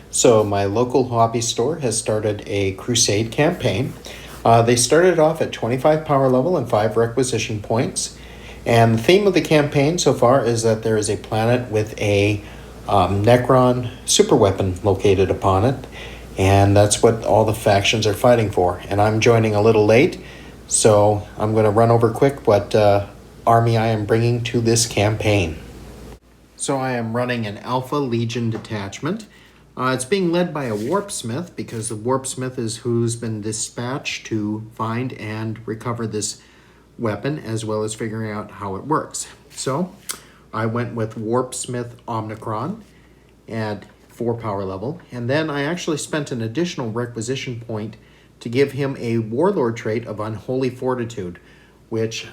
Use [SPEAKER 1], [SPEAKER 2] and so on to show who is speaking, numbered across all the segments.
[SPEAKER 1] So my local hobby store has started a crusade campaign. They started off at 25 power level and 5 requisition points. And the theme of the campaign so far is that there is a planet with a Necron superweapon located upon it. And that's what all the factions are fighting for. And I'm joining a little late, so I'm going to run over quick what army I am bringing to this campaign. So I am running an Alpha Legion detachment. It's being led by a warpsmith because the warpsmith is who's been dispatched to find and recover this weapon as well as figuring out how it works. So I went with warpsmith Omnicron at 4 power level, and then I actually spent an additional requisition point to give him a warlord trait of unholy fortitude, which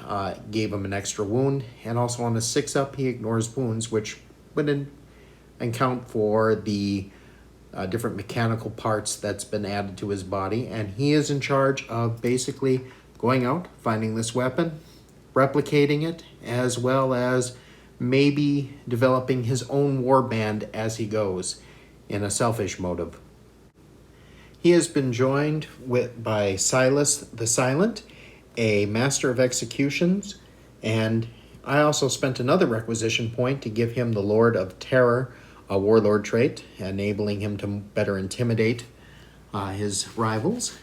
[SPEAKER 1] gave him an extra wound, and also on a 6-up he ignores wounds, which would account for the different mechanical parts that's been added to his body. And he is in charge of basically going out, finding this weapon, replicating it, as well as maybe developing his own warband as he goes in a selfish motive. He has been joined by Silas the Silent, a master of executions, and I also spent another requisition point to give him the Lord of Terror, a warlord trait, enabling him to better intimidate his rivals.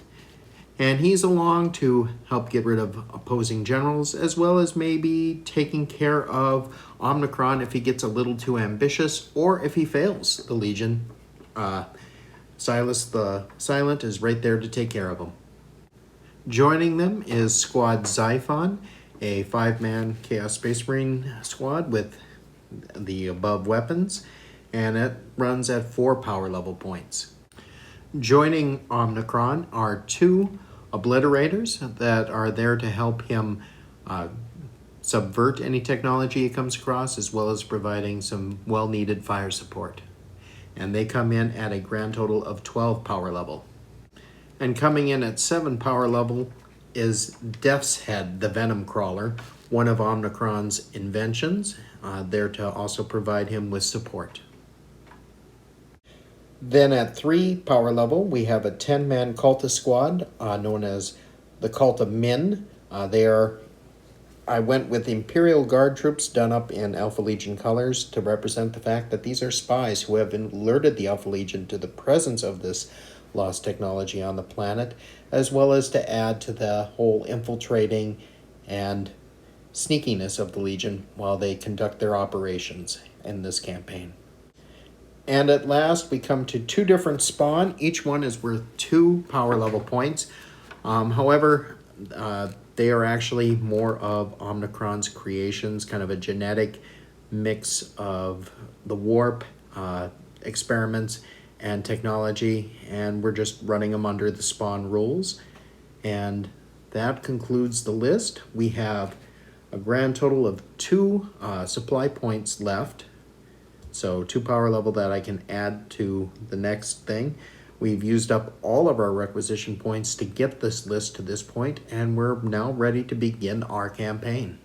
[SPEAKER 1] And he's along to help get rid of opposing generals, as well as maybe taking care of Omnicron if he gets a little too ambitious or if he fails the Legion. Silas the Silent is right there to take care of him. Joining them is Squad Xiphon, a 5-man Chaos Space Marine squad with the above weapons, and it runs at 4 power level points. Joining Omnicron are 2 obliterators that are there to help him subvert any technology he comes across, as well as providing some well-needed fire support. And they come in at a grand total of 12 power level. And coming in at 7 power level is Death's Head, the Venom Crawler, one of Omnicron's inventions, there to also provide him with support. Then at 3 power level, we have a 10-man cultist squad known as the Cult of Min. I went with Imperial Guard troops done up in Alpha Legion colors to represent the fact that these are spies who have alerted the Alpha Legion to the presence of this lost technology on the planet, as well as to add to the whole infiltrating and sneakiness of the Legion while they conduct their operations in this campaign. And at last, we come to 2 different spawn. Each one is worth 2 power level points. However, they are actually more of Omnicron's creations, kind of a genetic mix of the warp experiments and technology, and we're just running them under the spawn rules. And that concludes the list. We have a grand total of 2 supply points left. So 2 power level that I can add to the next thing. We've used up all of our requisition points to get this list to this point, and we're now ready to begin our campaign.